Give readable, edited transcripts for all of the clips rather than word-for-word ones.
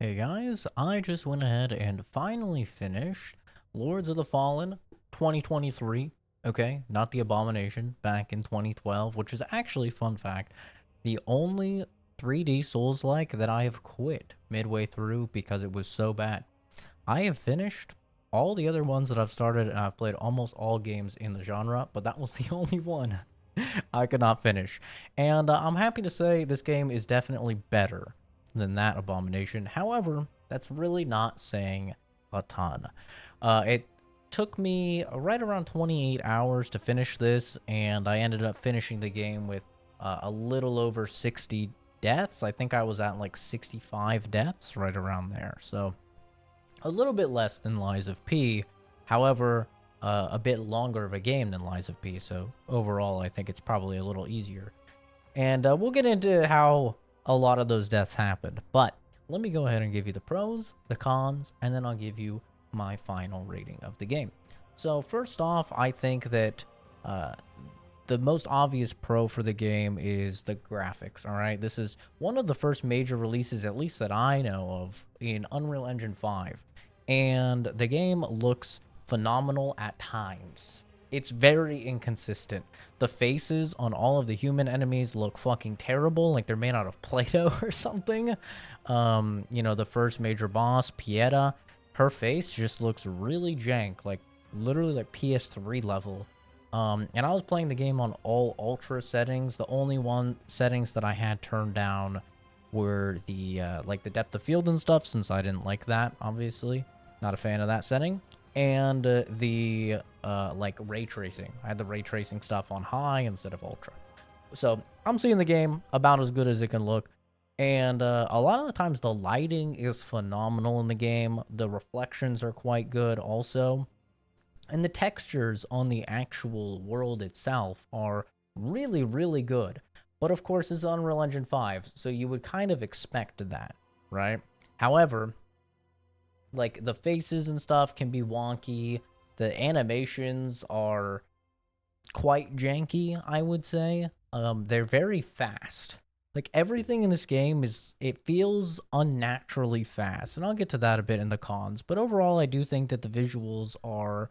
Hey guys, I just went ahead and finally finished Lords of the Fallen 2023. Okay, not the Abomination back in 2012, which is actually, fun fact, the only 3D Souls-like that I have quit midway through because it was so bad. I have finished all the other ones that I've started, and I've played almost all games in the genre, but that was the only one I could not finish. And I'm happy to say this game is definitely better than that Abomination. However, that's really not saying a ton. It took me right around 28 hours to finish this, and I ended up finishing the game with a little over 60 deaths. I think I was at like 65 deaths, right around there. So a little bit less than Lies of P. However, a bit longer of a game than Lies of P. So overall, I think it's probably a little easier. And we'll get into how a lot of those deaths happened. But let me go ahead and give you the pros, the cons, and then I'll give you my final rating of the game. So first off, I think that the most obvious pro for the game is the graphics. All right, this is one of the first major releases, at least that I know of, in Unreal Engine 5, and the game looks phenomenal at times. It's very inconsistent. The faces on all of the human enemies look fucking terrible, like they're made out of Play-Doh or something. The first major boss, Pieta, her face just looks really jank, like literally like PS3 level. And I was playing the game on all ultra settings. The only one settings that I had turned down were the like the depth of field and stuff, since I didn't like that, obviously. Not a fan of that setting. And the like ray tracing. I had the ray tracing stuff on high instead of ultra. So I'm seeing the game about as good as it can look. And a lot of the times the lighting is phenomenal in the game. The reflections are quite good also. And the textures on the actual world itself are really, really good. But of course, it's Unreal Engine 5, so you would kind of expect that, right? However, like the faces and stuff can be wonky. The animations are quite janky, I would say. They're very fast. Like everything in this game it feels unnaturally fast, and I'll get to that a bit in the cons. But overall, I do think that the visuals are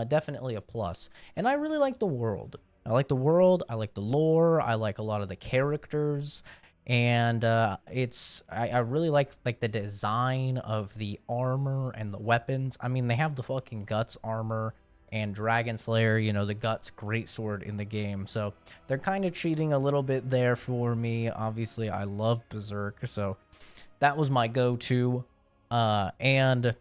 definitely a plus. And I really like the world. I like the world. I like the lore. I like a lot of the characters, and I really like the design of the armor and the weapons. I mean, they have the fucking guts armor and Dragon Slayer, the Guts greatsword in the game. So they're kind of cheating a little bit there for me. Obviously, I love Berserk, so that was my go-to. And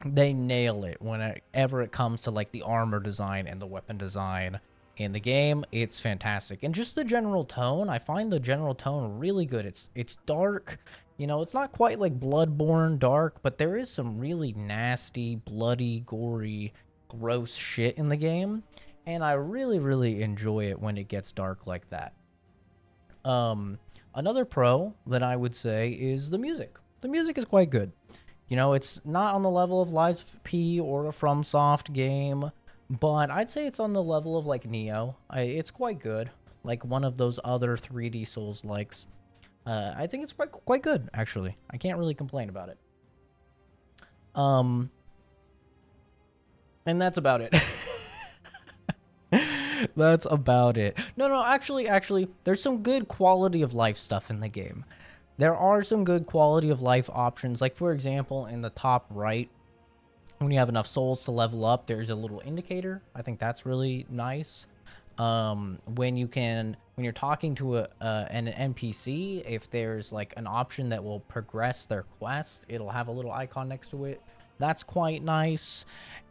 they nail it whenever it comes to like the armor design and the weapon design in the game. It's fantastic. And just the general tone, I find the general tone really good. It's dark. It's not quite like Bloodborne dark, but there is some really nasty, bloody, gory, gross shit in the game, and I really, really enjoy it when it gets dark like that. Another pro that I would say is the music. The music is quite good. It's not on the level of Lies of P or a FromSoft game, but I'd say it's on the level of like Neo. It's quite good, like one of those other 3D Souls likes. I think it's quite good, actually. I can't really complain about it. Um, and that's about it. That's about it. No, actually, there's some good quality of life stuff in the game. There are some good quality of life options. Like, for example, in the top right, when you have enough souls to level up, there's a little indicator. I think that's really nice. When you're talking to an NPC, if there's like an option that will progress their quest, it'll have a little icon next to it. That's quite nice.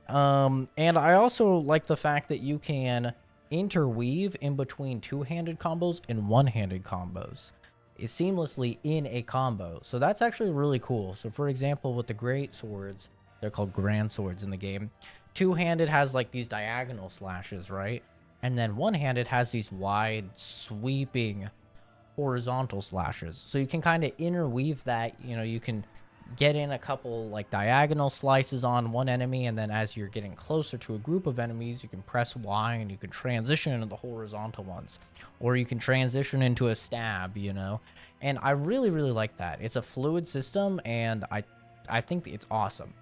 And I also like the fact that you can interweave in between two-handed combos and one-handed combos seamlessly in a combo. So that's actually really cool. So for example, with the great swords, they're called grand swords in the game. Two-handed has like these diagonal slashes, right? And then one-handed has these wide, sweeping horizontal slashes. So you can kind of interweave that. You can get in a couple like diagonal slices on one enemy, and then as you're getting closer to a group of enemies, you can press Y and you can transition into the horizontal ones, or you can transition into a stab, you know. And I really, really like that. It's a fluid system, and I think it's awesome.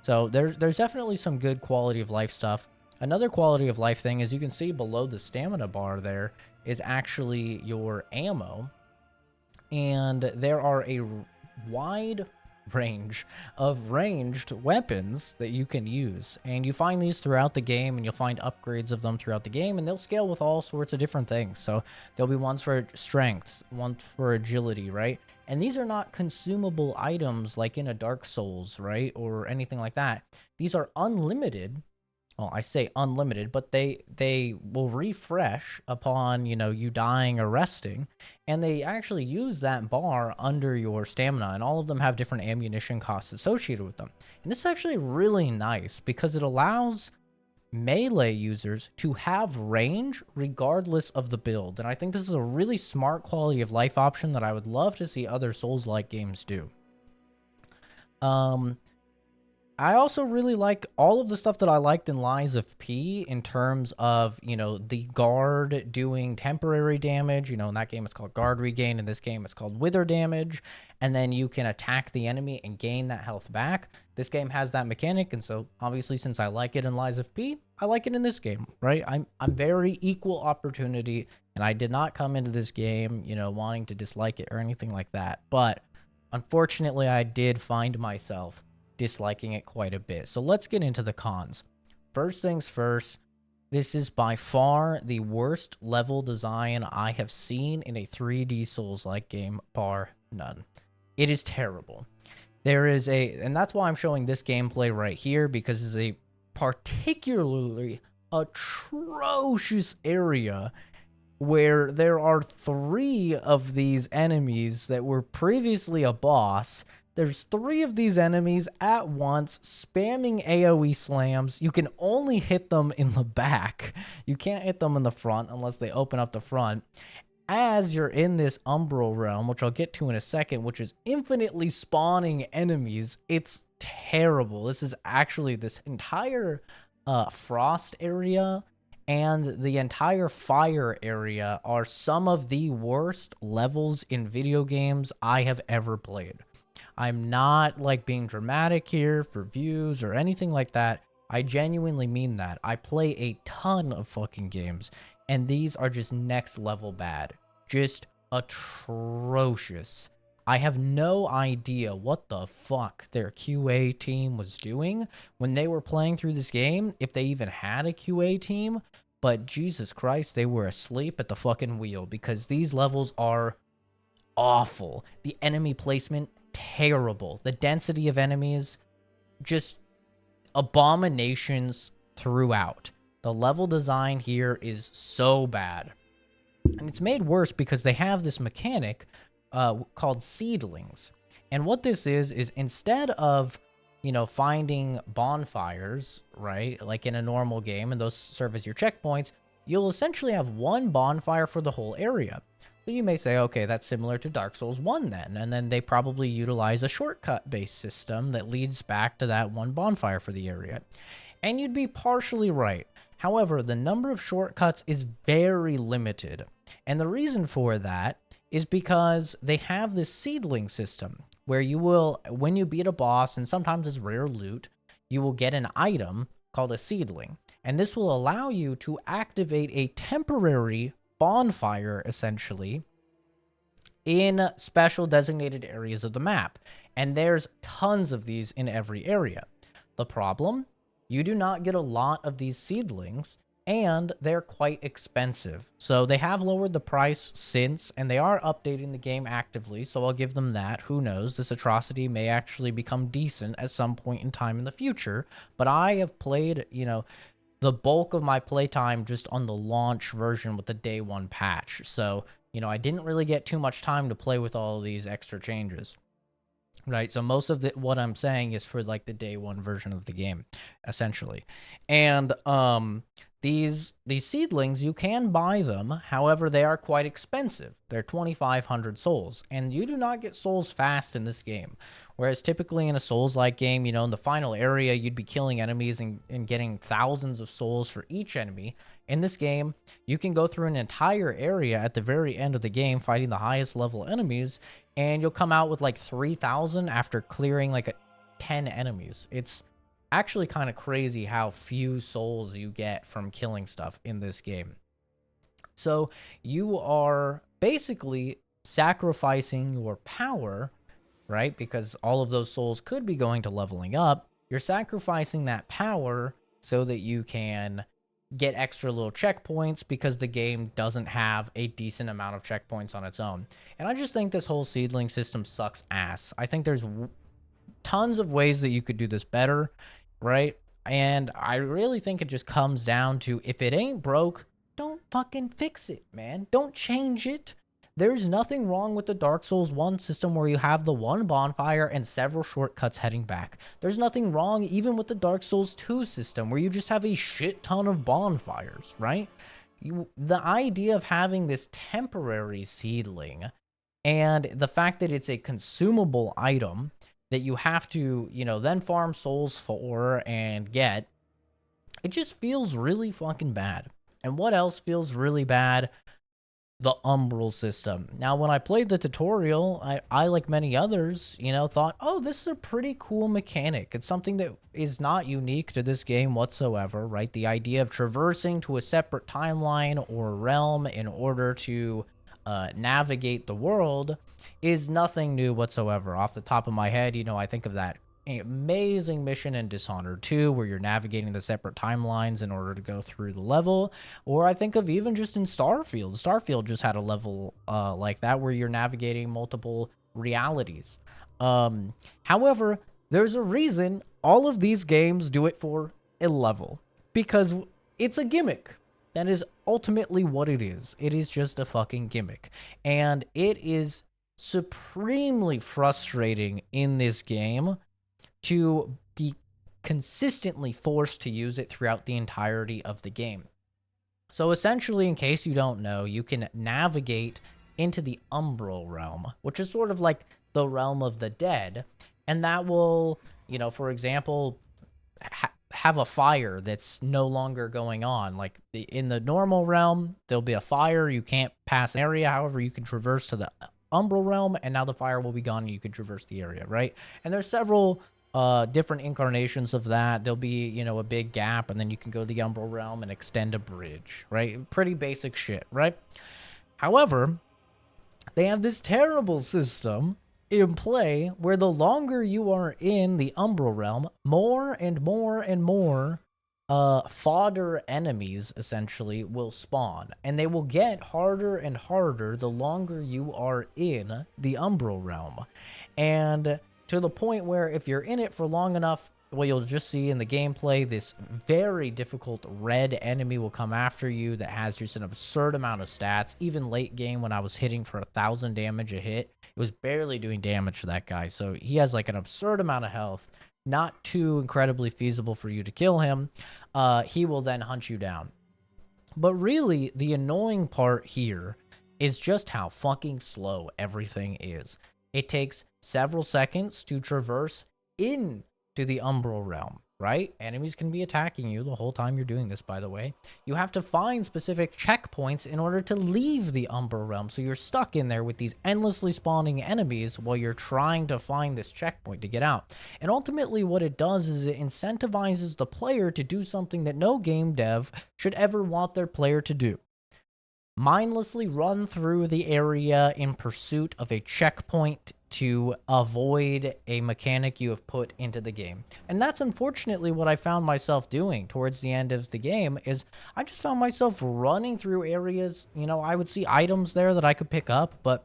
So there's definitely some good quality of life stuff. Another quality of life thing is you can see below the stamina bar there is actually your ammo, and there are a wide range of ranged weapons that you can use, and you find these throughout the game, and you'll find upgrades of them throughout the game, and they'll scale with all sorts of different things. So there'll be ones for strength, ones for agility, right? And these are not consumable items like in a Dark Souls, right, or anything like that. These are unlimited. Well, I say unlimited, but they will refresh upon, you know, you dying or resting, and they actually use that bar under your stamina, and all of them have different ammunition costs associated with them. And this is actually really nice because it allows melee users to have range regardless of the build, and I think this is a really smart quality of life option that I would love to see other Souls-like games do. I also really like all of the stuff that I liked in Lies of P in terms of, you know, the guard doing temporary damage. You know, in that game it's called guard regain. In this game it's called wither damage. And then you can attack the enemy and gain that health back. This game has that mechanic, and so obviously since I like it in Lies of P, I like it in this game, right? I'm very equal opportunity, and I did not come into this game, you know, wanting to dislike it or anything like that. But unfortunately, I did find myself disliking it quite a bit. So let's get into the cons. First things first, this is by far the worst level design I have seen in a 3D Souls-like game, bar none. It is terrible. There is and that's why I'm showing this gameplay right here, because it's a particularly atrocious area where there are 3 of these enemies that were previously a boss. There's 3 of these enemies at once spamming AoE slams. You can only hit them in the back. You can't hit them in the front unless they open up the front. As you're in this Umbrell Realm, which I'll get to in a second, which is infinitely spawning enemies, it's terrible. This is actually this entire frost area and the entire fire area are some of the worst levels in video games I have ever played. I'm not like being dramatic here for views or anything like that. I genuinely mean that. I play a ton of fucking games, and these are just next level bad. Just atrocious. I have no idea what the fuck their QA team was doing when they were playing through this game, if they even had a QA team, but Jesus Christ, they were asleep at the fucking wheel, because these levels are awful. The enemy placement, terrible. The density of enemies, just abominations throughout. The level design here is so bad. And it's made worse because they have this mechanic called seedlings. And what this is instead of, you know, finding bonfires, right, like in a normal game, and those serve as your checkpoints, you'll essentially have one bonfire for the whole area. So you may say, okay, that's similar to Dark Souls 1 then, and then they probably utilize a shortcut-based system that leads back to that one bonfire for the area. And you'd be partially right. However, the number of shortcuts is very limited. And the reason for that is because they have this seedling system where you will, when you beat a boss, and sometimes it's rare loot, you will get an item called a seedling. And this will allow you to activate a temporary bonfire, essentially, in special designated areas of the map. And there's tons of these in every area. The problem? You do not get a lot of these seedlings, and they're quite expensive. So they have lowered the price since, and they are updating the game actively, so I'll give them that. Who knows? This atrocity may actually become decent at some point in time in the future, but I have played, you know, the bulk of my playtime just on the launch version with the day 1 patch. So, you know, I didn't really get too much time to play with all of these extra changes. Right, so most of what I'm saying is for like the day 1 version of the game, essentially. And these seedlings, you can buy them. However, they are quite expensive. They're 2,500 souls, and you do not get souls fast in this game. Whereas typically in a Souls-like game, you know, in the final area, you'd be killing enemies and getting thousands of souls for each enemy. In this game, you can go through an entire area at the very end of the game fighting the highest level enemies, and you'll come out with like 3,000 after clearing like 10 enemies. It's actually kind of crazy how few souls you get from killing stuff in this game. So you are basically sacrificing your power, right? Because all of those souls could be going to leveling up. You're sacrificing that power so that you can get extra little checkpoints because the game doesn't have a decent amount of checkpoints on its own. And I just think this whole seedling system sucks ass. I think there's tons of ways that you could do this better, right? And I really think it just comes down to, if it ain't broke, don't fucking fix it, man. Don't change it. There's nothing wrong with the Dark Souls 1 system where you have the one bonfire and several shortcuts heading back. There's nothing wrong even with the Dark Souls 2 system where you just have a shit ton of bonfires, right? The idea of having this temporary seedling and the fact that it's a consumable item that you have to, you know, then farm souls for and get, it just feels really fucking bad. And what else feels really bad? The umbral system. Now, when I played the tutorial, I like many others, you know, thought, oh, this is a pretty cool mechanic. It's something that is not unique to this game whatsoever, right? The idea of traversing to a separate timeline or realm in order to navigate the world is nothing new whatsoever. Off the top of my head, you know, I think of that amazing mission in Dishonored 2 where you're navigating the separate timelines in order to go through the level, or I think of even just in Starfield just had a level like that where you're navigating multiple realities. However, there's a reason all of these games do it for a level, because it's a gimmick. That is ultimately what it is. It is just a fucking gimmick, and it is supremely frustrating in this game to be consistently forced to use it throughout the entirety of the game. So essentially, in case you don't know, you can navigate into the Umbrell Realm, which is sort of like the realm of the dead, and that will, you know, for example, have a fire that's no longer going on. Like in the normal realm, there'll be a fire, you can't pass an area, however, you can traverse to the Umbrell Realm, and now the fire will be gone and you can traverse the area, right? And there's several different incarnations of that. There'll be, you know, a big gap, and then you can go to the Umbrell Realm and extend a bridge, right? Pretty basic shit, right? However, they have this terrible system in play where the longer you are in the Umbrell Realm, more and more and more fodder enemies essentially will spawn, and they will get harder and harder the longer you are in the Umbrell Realm. And to the point where if you're in it for long enough, well, you'll just see in the gameplay this very difficult red enemy will come after you that has just an absurd amount of stats. Even late game when I was hitting for 1,000 damage a hit, it was barely doing damage to that guy. So he has like an absurd amount of health, not too incredibly feasible for you to kill him. He will then hunt you down. But really, the annoying part here is just how fucking slow everything is. It takes several seconds to traverse into the Umbrell Realm, right? Enemies can be attacking you the whole time you're doing this, by the way. You have to find specific checkpoints in order to leave the Umbrell Realm, so you're stuck in there with these endlessly spawning enemies while you're trying to find this checkpoint to get out. And ultimately what it does is it incentivizes the player to do something that no game dev should ever want their player to do. Mindlessly run through the area in pursuit of a checkpoint to avoid a mechanic you have put into the game. And that's unfortunately what I found myself doing towards the end of the game. Is I just found myself running through areas, you know, I would see items there that I could pick up, but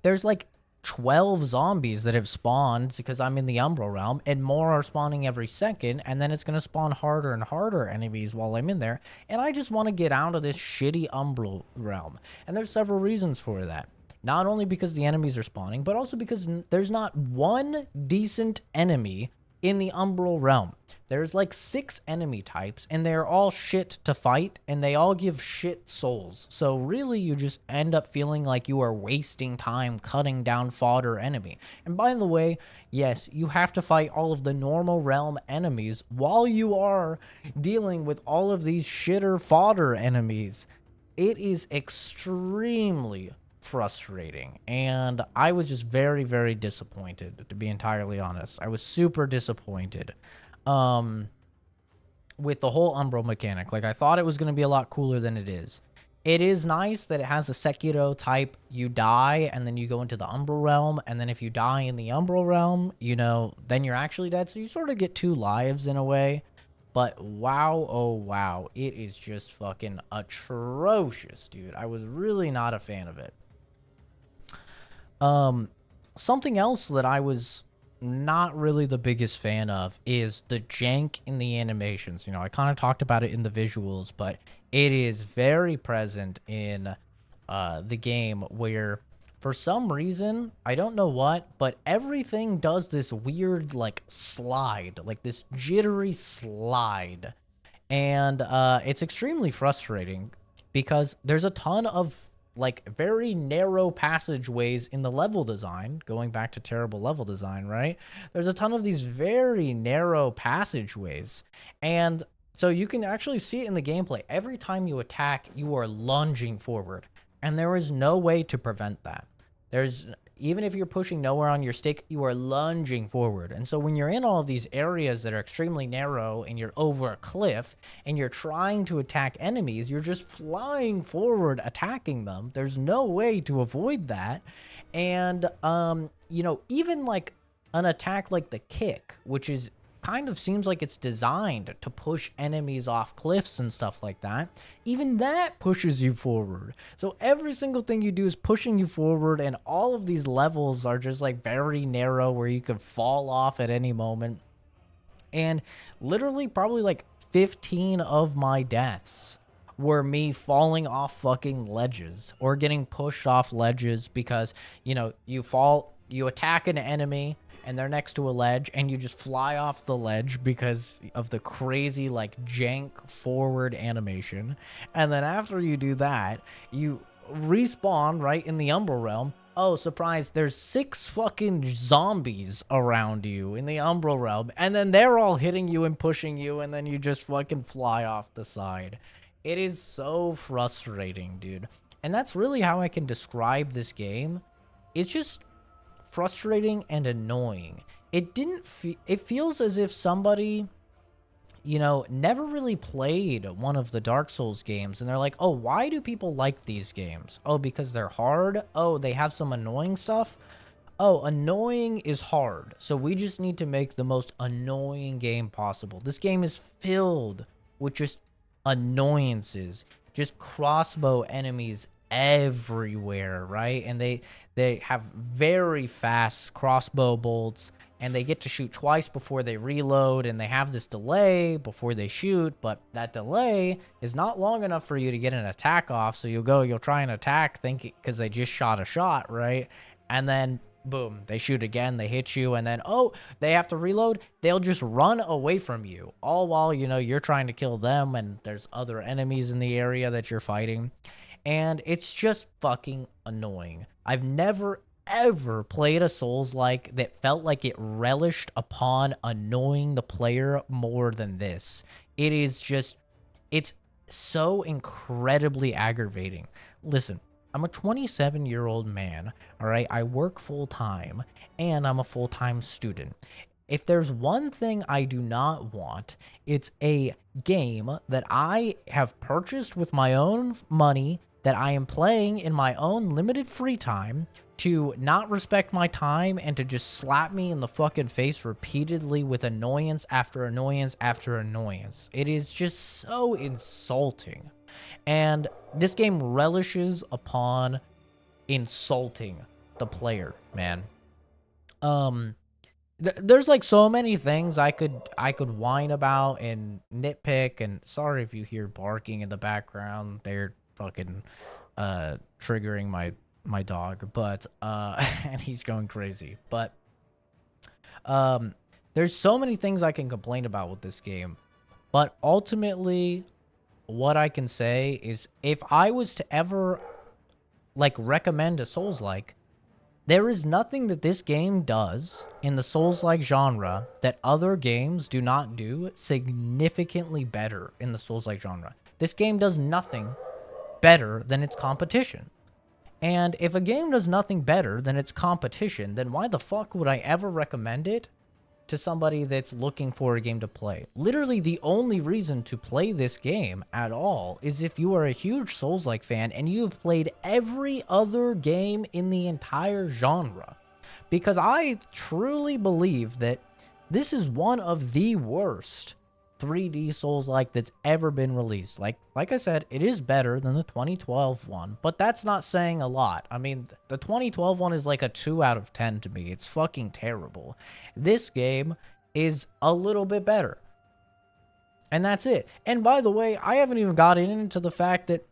there's like 12 zombies that have spawned because I'm in the Umbrell Realm, and more are spawning every second, and then it's going to spawn harder and harder enemies while I'm in there, and I just want to get out of this shitty Umbrell Realm. And there's several reasons for that. Not only because the enemies are spawning, but also because there's not one decent enemy in the Umbrell Realm. There's like 6 enemy types, and they're all shit to fight, and they all give shit souls. So really, you just end up feeling like you are wasting time cutting down fodder enemy. And by the way, yes, you have to fight all of the normal realm enemies while you are dealing with all of these shitter fodder enemies. It is extremely frustrating, and I was just very, very disappointed, to be entirely honest. I was super disappointed um with the whole umbral mechanic. Like, I thought it was going to be a lot cooler than it is. It is nice that it has a Sekiro type, you die and then you go into the Umbrell Realm, and then if you die in the Umbrell Realm, you know, then you're actually dead, so you sort of get 2 lives in a way. But wow, oh wow, it is just fucking atrocious, dude. I was really not a fan of it. Um, Something else that I was not really the biggest fan of is the jank in the animations. You know, I kind of talked about it in the visuals, but it is very present in the game where for some reason, I don't know what, but everything does this weird like slide, like this jittery slide. And it's extremely frustrating because there's a ton of like very narrow passageways in the level design, going back to terrible level design, right? There's a ton of these very narrow passageways, and so you can actually see it in the gameplay. Every time you attack, you are lunging forward, and there is no way to prevent that. There's Even if you're pushing nowhere on your stick, you are lunging forward. And so when you're in all of these areas that are extremely narrow and you're over a cliff and you're trying to attack enemies, you're just flying forward attacking them. There's no way to avoid that. And you know, even like an attack like the kick, which is kind of seems like it's designed to push enemies off cliffs and stuff like that, even that pushes you forward. So every single thing you do is pushing you forward, and all of these levels are just like very narrow where you could fall off at any moment. And literally probably like 15 of my deaths were me falling off fucking ledges or getting pushed off ledges because, you know, you attack an enemy and they're next to a ledge and you just fly off the ledge because of the crazy like jank forward animation. And then after you do that, you respawn right in the Umbrell Realm. Oh, surprise, there's 6 fucking zombies around you in the Umbrell Realm, and then they're all hitting you and pushing you, and then you just fucking fly off the side. It is so frustrating, dude. And that's really how I can describe this game. It's just frustrating and annoying. It feels as if somebody, you know, never really played one of the Dark Souls games, and they're like, oh, why do people like these games? Oh, because they're hard? Oh, they have some annoying stuff? Oh, annoying is hard, so we just need to make the most annoying game possible. This game is filled with just annoyances, just crossbow enemies everywhere, right? And they have very fast crossbow bolts, and they get to shoot twice before they reload, and they have this delay before they shoot, but that delay is not long enough for you to get an attack off. So you'll try and attack thinking because they just shot a shot, right? And then boom, they shoot again, they hit you, and then oh, they have to reload. They'll just run away from you, all while, you know, you're trying to kill them, and there's other enemies in the area that you're fighting. And it's just fucking annoying. I've never ever played a Souls-like that felt like it relished upon annoying the player more than this. It is just, it's so incredibly aggravating. Listen, I'm a 27-year-old man, all right? I work full-time, and I'm a full-time student. If there's one thing I do not want, it's a game that I have purchased with my own money, that I am playing in my own limited free time, to not respect my time and to just slap me in the fucking face repeatedly with annoyance after annoyance after annoyance. It is just so insulting. And this game relishes upon insulting the player, man. There's like so many things I could whine about and nitpick, and sorry if you hear barking in the background. They're fucking triggering my dog, but and he's going crazy. But um There's so many things I can complain about with this game, but ultimately, what I can say is if I was to ever like recommend a Souls-like, there is nothing that this game does in the Souls-like genre that other games do not do significantly better in the Souls-like genre. This game does nothing better than its competition. And if a game does nothing better than its competition, then why the fuck would I ever recommend it to somebody that's looking for a game to play? Literally, the only reason to play this game at all is if you are a huge Souls-like fan and you've played every other game in the entire genre. Because I truly believe that this is one of the worst 3D Souls-like that's ever been released. Like I said, it is better than the 2012 one, but that's not saying a lot. I mean, the 2012 one is like a 2 out of 10 to me. It's fucking terrible. This game is a little bit better. And that's it. And by the way, I haven't even gotten into the fact that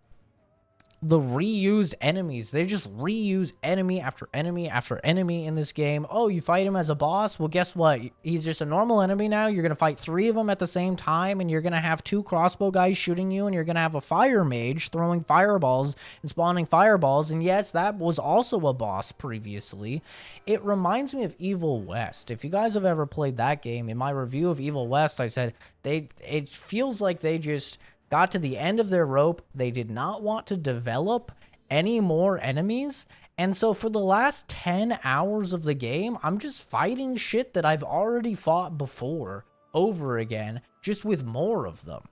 the reused enemies, they just reuse enemy after enemy after enemy in this game. Oh, you fight him as a boss? Well, guess what? He's just a normal enemy now. You're going to fight 3 of them at the same time, and you're going to have 2 crossbow guys shooting you, and you're going to have a fire mage throwing fireballs and spawning fireballs. And yes, that was also a boss previously. It reminds me of Evil West. If you guys have ever played that game, in my review of Evil West, I said it feels like they just got to the end of their rope. They did not want to develop any more enemies. And so for the last 10 hours of the game, I'm just fighting shit that I've already fought before over again, just with more of them.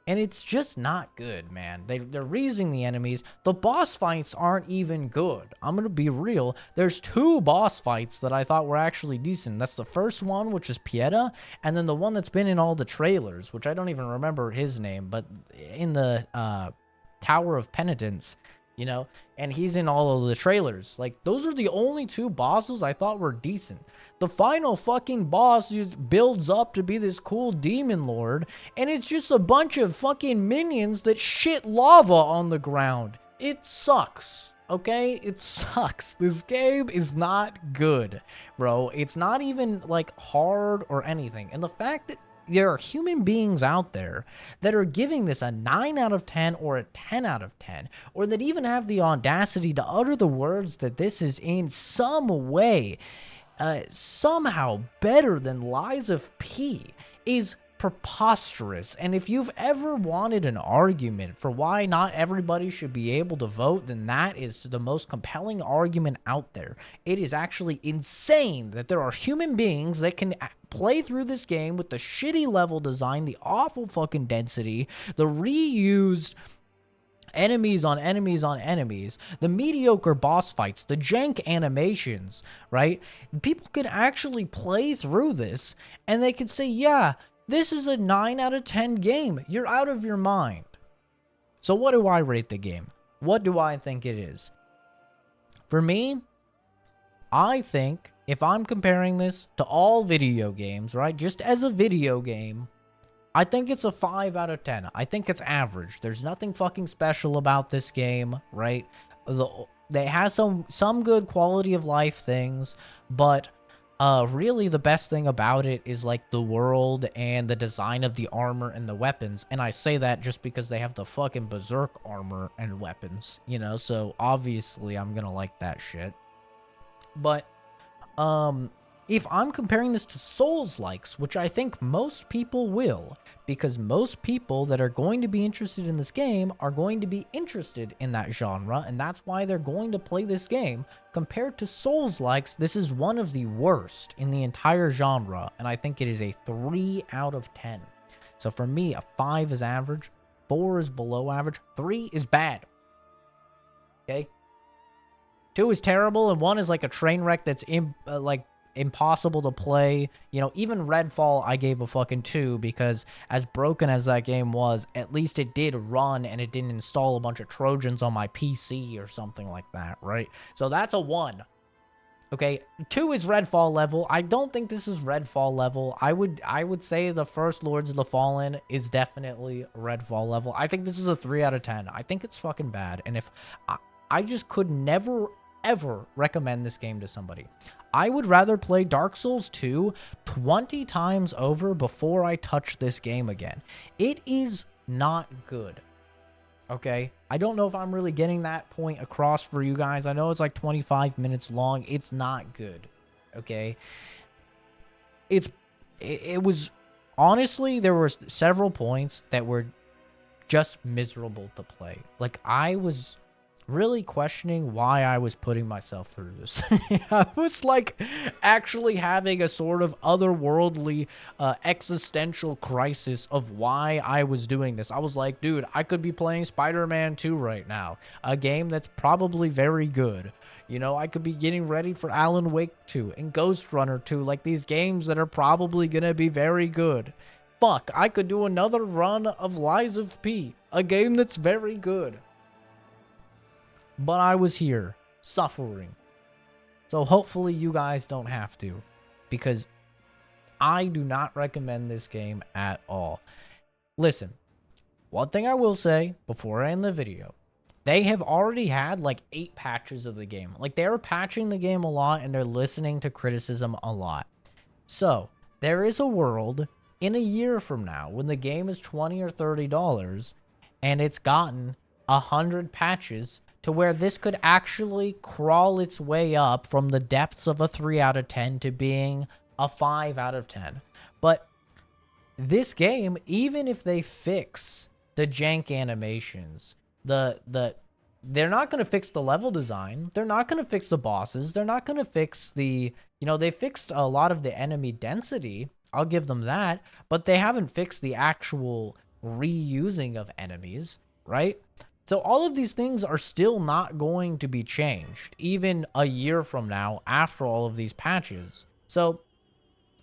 And it's just not good, man. They're reusing the enemies. The boss fights aren't even good. I'm going to be real. There's 2 boss fights that I thought were actually decent. That's the first one, which is Pieta, and then the one that's been in all the trailers, which I don't even remember his name, but in the Tower of Penitence, you know, and he's in all of the trailers. Like, those are the only 2 bosses I thought were decent. The final fucking boss just builds up to be this cool demon lord, and it's just a bunch of fucking minions that shit lava on the ground. It sucks, okay? It sucks. This game is not good, bro. It's not even, like, hard or anything. And the fact that there are human beings out there that are giving this a 9 out of 10 or a 10 out of 10, or that even have the audacity to utter the words that this is in some way, somehow better than Lies of P, is preposterous. And if you've ever wanted an argument for why not everybody should be able to vote, then that is the most compelling argument out there. It is actually insane that there are human beings that can play through this game with the shitty level design, the awful fucking density, the reused enemies on enemies on enemies, the mediocre boss fights, the jank animations, right? People can actually play through this and they can say, yeah, this is a 9 out of 10 game. You're out of your mind. So what do I rate the game? What do I think it is? For me, I think if I'm comparing this to all video games, right, just as a video game, I think it's a 5 out of 10. I think it's average. There's nothing fucking special about this game, right? They have some good quality of life things, but really the best thing about it is like the world and the design of the armor and the weapons. And I say that just because they have the fucking berserk armor and weapons, you know, so obviously I'm gonna like that shit. But if I'm comparing this to Souls-likes, which I think most people will, because most people that are going to be interested in this game are going to be interested in that genre, and that's why they're going to play this game. Compared to Souls-likes, this is one of the worst in the entire genre, and I think it is a 3 out of 10. So for me, a 5 is average, 4 is below average, 3 is bad. Okay? 2 is terrible, and 1 is like a train wreck that's impossible to play. You know, even Redfall I gave a fucking 2 because as broken as that game was, at least it did run and it didn't install a bunch of Trojans on my PC or something like that, right? So that's a 1. Okay, 2 is Redfall level. I don't think this is Redfall level. I would say the first Lords of the Fallen is definitely Redfall level. I think this is a 3 out of 10. I think it's fucking bad, and if I just could never ever recommend this game to somebody. I would rather play Dark Souls 2 20 times over before I touch this game again. It is not good. Okay? I don't know if I'm really getting that point across for you guys. I know it's like 25 minutes long. It's not good. Okay? It was honestly, there were several points that were just miserable to play. Like, I was really questioning why I was putting myself through this. I was like actually having a sort of otherworldly existential crisis of why I was doing this. I was like, dude, I could be playing Spider-Man 2 right now, a game that's probably very good. You know, I could be getting ready for Alan Wake 2 and Ghost Runner 2, like these games that are probably gonna be very good. Fuck, I could do another run of Lies of P, a game that's very good. But I was here, suffering. So hopefully you guys don't have to, because I do not recommend this game at all. Listen, one thing I will say before I end the video, they have already had like 8 patches of the game. Like, they're patching the game a lot and they're listening to criticism a lot. So there is a world in a year from now when the game is $20 or $30 and it's gotten 100 patches to where this could actually crawl its way up from the depths of a 3 out of 10 to being a 5 out of 10. But this game, even if they fix the jank animations, they're not going to fix the level design. They're not going to fix the bosses. They're not going to fix the, they fixed a lot of the enemy density. I'll give them that. But they haven't fixed the actual reusing of enemies, right? So all of these things are still not going to be changed, even a year from now after all of these patches. So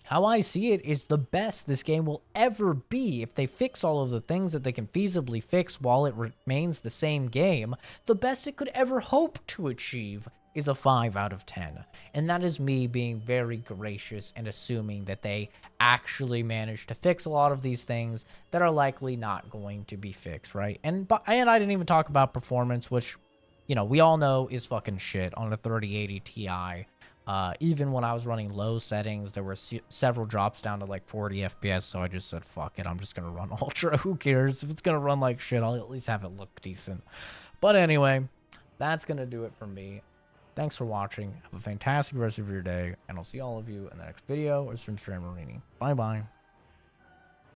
how I see it is the best this game will ever be if they fix all of the things that they can feasibly fix while it remains the same game. The best it could ever hope to achieve is a 5 out of 10. And that is me being very gracious and assuming that they actually managed to fix a lot of these things that are likely not going to be fixed, right? And I didn't even talk about performance, which, we all know is fucking shit on a 3080 Ti. Even when I was running low settings, there were several drops down to like 40 FPS, so I just said, fuck it, I'm just gonna run Ultra. Who cares? If it's gonna run like shit, I'll at least have it look decent. But anyway, that's gonna do it for me. Thanks for watching. Have a fantastic rest of your day, and I'll see all of you in the next video or stream reading. Bye-bye.